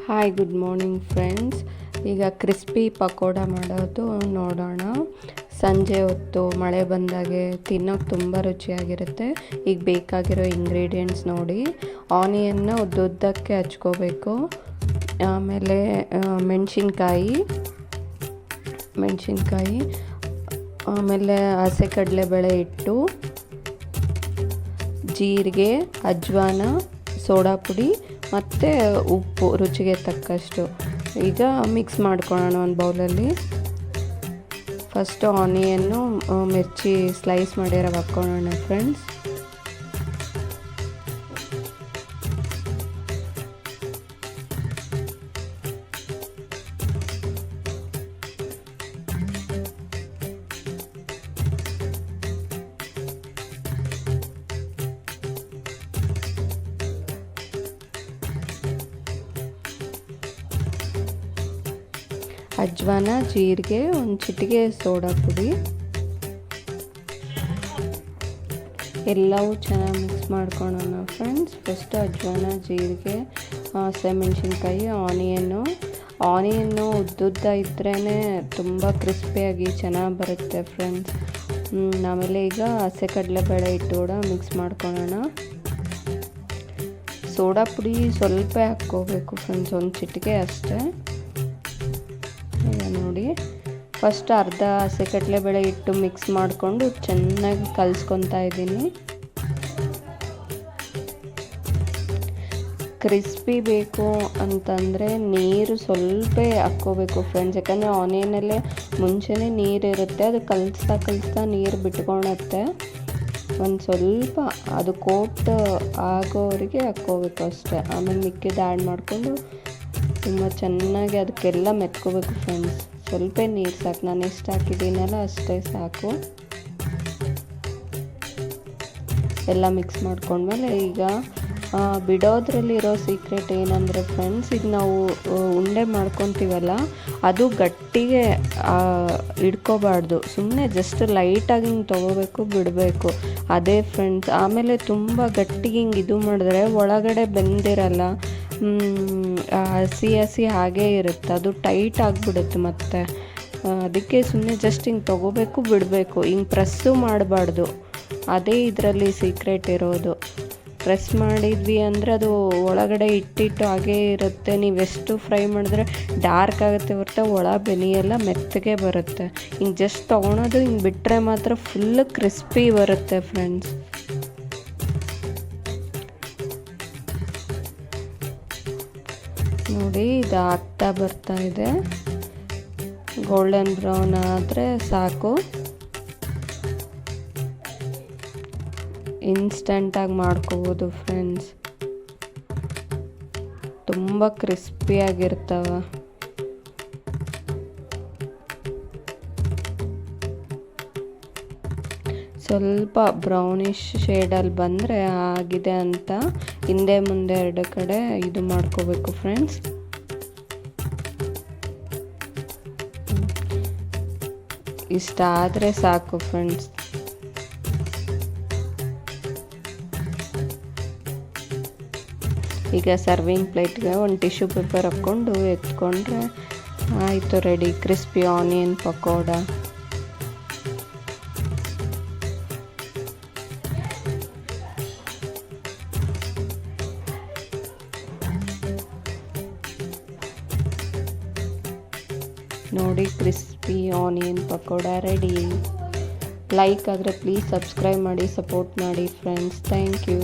Hi, good morning friends. ಈಗ crispy pakoda ಮಾಡೋದು ನೋಡೋಣ. ಸಂಜೆ ಹೊತ್ತು ಮಳೆ ಬಂದಾಗೆ ತಿನ್ನೋಕೆ ತುಂಬ ರುಚಿಯಾಗಿರುತ್ತೆ. ಈಗ ಬೇಕಾಗಿರೋ ಇಂಗ್ರೀಡಿಯೆಂಟ್ಸ್ ನೋಡಿ. ಆನಿಯನ್ನ ಉದ್ದುದ್ದಕ್ಕೆ ಹಚ್ಕೋಬೇಕು. ಆಮೇಲೆ ಮೆಣಸಿನ್ಕಾಯಿ, ಆಮೇಲೆ ಹಸಿ ಕಡಲೆಬೇಳೆ ಹಿಟ್ಟು, ಜೀರಿಗೆ, ಅಜ್ವಾನ, ಸೋಡಾ ಪುಡಿ ಮತ್ತು ಉಪ್ಪು ರುಚಿಗೆ ತಕ್ಕಷ್ಟು. ಈಗ ಮಿಕ್ಸ್ ಮಾಡ್ಕೊಳ್ಳೋಣ ಒಂದು ಬೌಲಲ್ಲಿ. ಫಸ್ಟು ಆನಿಯನ್ನು ಮಿರ್ಚಿ ಸ್ಲೈಸ್ ಮಾಡಿರೋ ಹಾಕ್ಕೊಳ್ಳೋಣ ಫ್ರೆಂಡ್ಸ್. ಅಜ್ವಾನ, ಜೀರಿಗೆ, ಒಂದು ಚಿಟಿಕೆ ಸೋಡಾ ಪುಡಿ, ಎಲ್ಲವೂ ಚೆನ್ನಾಗಿ ಮಿಕ್ಸ್ ಮಾಡ್ಕೊಳ್ಳೋಣ ಫ್ರೆಂಡ್ಸ್. ಫಸ್ಟ್ ಅಜ್ವಾನ, ಜೀರಿಗೆ, ಹಸಿಮೆಣಸಿನ್ಕಾಯಿ, ಆನಿಯನ್ನು ಉದ್ದುದ್ದ ಇದ್ರೇ ತುಂಬ ಕ್ರಿಸ್ಪಿಯಾಗಿ ಚೆನ್ನಾಗಿ ಬರುತ್ತೆ ಫ್ರೆಂಡ್ಸ್. ಆಮೇಲೆ ಈಗ ಹಸಿ ಕಡಲೆಬೇಳೆ ಹಿಟ್ಟು ಕೂಡ ಮಿಕ್ಸ್ ಮಾಡ್ಕೊಳ್ಳೋಣ. ಸೋಡಾ ಪುಡಿ ಸ್ವಲ್ಪ ಹಾಕ್ಕೋಬೇಕು ಫ್ರೆಂಡ್ಸ್, ಒಂದು ಚಿಟಿಕೆ ಅಷ್ಟೇ. ನೋಡಿ, ಫಸ್ಟ್ ಅರ್ಧ ಹಸಿ ಕಡಲೆಬೇಳೆ ಹಿಟ್ಟು ಮಿಕ್ಸ್ ಮಾಡಿಕೊಂಡು ಚೆನ್ನಾಗಿ ಕಲಿಸ್ಕೊತಾ ಇದ್ದೀನಿ. ಕ್ರಿಸ್ಪಿ ಬೇಕು ಅಂತಂದರೆ ನೀರು ಸ್ವಲ್ಪ ಹಾಕ್ಕೋಬೇಕು ಫ್ರೆಂಡ್ಸ್, ಯಾಕಂದರೆ ಆನಿಯನಲ್ಲೇ ಮುಂಚೆನೇ ನೀರಿರುತ್ತೆ, ಅದು ಕಲಿಸ್ತಾ ನೀರು ಬಿಟ್ಕೊಳತ್ತೆ. ಒಂದು ಸ್ವಲ್ಪ ಅದು ಕೋಟ್ ಆಗೋವರೆಗೆ ಹಾಕ್ಕೋಬೇಕು ಅಷ್ಟೇ. ಆಮೇಲೆ ಮಿಕ್ಕಿದ್ದು ಆ್ಯಡ್ ಮಾಡಿಕೊಂಡು ತುಂಬ ಚೆನ್ನಾಗಿ ಅದಕ್ಕೆಲ್ಲ ಮೆತ್ಕೋಬೇಕು ಫ್ರೆಂಡ್ಸ್. ಸ್ವಲ್ಪ ನೀರು ಸಾಕು, ನಾನು ಎಷ್ಟು ಹಾಕಿದ್ದೀನಲ್ಲ ಅಷ್ಟೇ ಸಾಕು. ಎಲ್ಲ ಮಿಕ್ಸ್ ಮಾಡ್ಕೊಂಡ್ಮೇಲೆ ಈಗ ಬಿಡೋದ್ರಲ್ಲಿರೋ ಸೀಕ್ರೆಟ್ ಏನಂದರೆ ಫ್ರೆಂಡ್ಸ್, ಈಗ ನಾವು ಉಂಡೆ ಮಾಡ್ಕೊತೀವಲ್ಲ ಅದು ಗಟ್ಟಿಗೆ ಹಿಡ್ಕೋಬಾರ್ದು, ಸುಮ್ಮನೆ ಜಸ್ಟ್ ಲೈಟಾಗಿ ಹಿಂಗೆ ತೊಗೋಬೇಕು, ಬಿಡಬೇಕು. ಅದೇ ಫ್ರೆಂಡ್ಸ್. ಆಮೇಲೆ ತುಂಬ ಗಟ್ಟಿಗೆ ಹಿಂಗೆ ಇದು ಮಾಡಿದ್ರೆ ಒಳಗಡೆ ಬೆಂದಿರಲ್ಲ, ಹಸಿ ಹಾಗೇ ಇರುತ್ತೆ, ಅದು ಟೈಟ್ ಆಗಿಬಿಡುತ್ತೆ ಮತ್ತೆ. ಅದಕ್ಕೆ ಸುಮ್ಮನೆ ಜಸ್ಟ್ ಹಿಂಗೆ ತೊಗೋಬೇಕು, ಬಿಡಬೇಕು, ಹಿಂಗೆ ಪ್ರೆಸ್ಸು ಮಾಡಬಾರ್ದು. ಅದೇ ಇದರಲ್ಲಿ ಸೀಕ್ರೆಟ್ ಇರೋದು. ಪ್ರೆಸ್ ಮಾಡಿದ್ವಿ ಅಂದರೆ ಅದು ಒಳಗಡೆ ಇಟ್ಟಿಟ್ಟು ಹಾಗೇ ಇರುತ್ತೆ. ನೀವೆಷ್ಟು ಫ್ರೈ ಮಾಡಿದ್ರೆ ಡಾರ್ಕ್ ಆಗುತ್ತೆ ಹೊರತು ಒಳ ಬೆನಿಯೆಲ್ಲ ಮೆತ್ತಗೆ ಬರುತ್ತೆ. ಹಿಂಗೆ ಜಸ್ಟ್ ತೊಗೊಳೋದು, ಹಿಂಗೆ ಬಿಟ್ಟರೆ ಮಾತ್ರ ಫುಲ್ ಕ್ರಿಸ್ಪಿ ಬರುತ್ತೆ ಫ್ರೆಂಡ್ಸ್. ನೋಡಿ, ಇದು ಆಗ್ತಾ ಬರ್ತಾ ಇದೆ. ಗೋಲ್ಡನ್ ಬ್ರೌನ್ ಆದರೆ ಸಾಕು. ಇನ್ಸ್ಟಂಟಾಗಿ ಮಾಡ್ಕೋಬೋದು ಫ್ರೆಂಡ್ಸ್, ತುಂಬ ಕ್ರಿಸ್ಪಿಯಾಗಿರ್ತವೆ. ಸ್ವಲ್ಪ ಬ್ರೌನಿಶ್ ಶೇಡಲ್ಲಿ ಬಂದರೆ ಆಗಿದೆ ಅಂತ ಹಿಂದೆ ಮುಂದೆ ಎರಡು ಕಡೆ ಇದು ಮಾಡ್ಕೋಬೇಕು ಫ್ರೆಂಡ್ಸ್. ಇಷ್ಟ ಆದರೆ ಸಾಕು ಫ್ರೆಂಡ್ಸ್. ಈಗ ಸರ್ವಿಂಗ್ ಪ್ಲೇಟ್ಗೆ ಒಂದು ಟಿಶ್ಯೂ ಪೇಪರ್ ಹಾಕ್ಕೊಂಡು ಎತ್ಕೊಂಡ್ರೆ ಆಯಿತು, ರೆಡಿ ಕ್ರಿಸ್ಪಿ ಆನಿಯನ್ ಪಕೋಡ. ನೋಡಿ, crispy onion pakoda ready. Like ಆದರೆ ಪ್ಲೀಸ್ ಸಬ್ಸ್ಕ್ರೈಬ್ ಮಾಡಿ, ಸಪೋರ್ಟ್ ಮಾಡಿ ಫ್ರೆಂಡ್ಸ್. Thank you.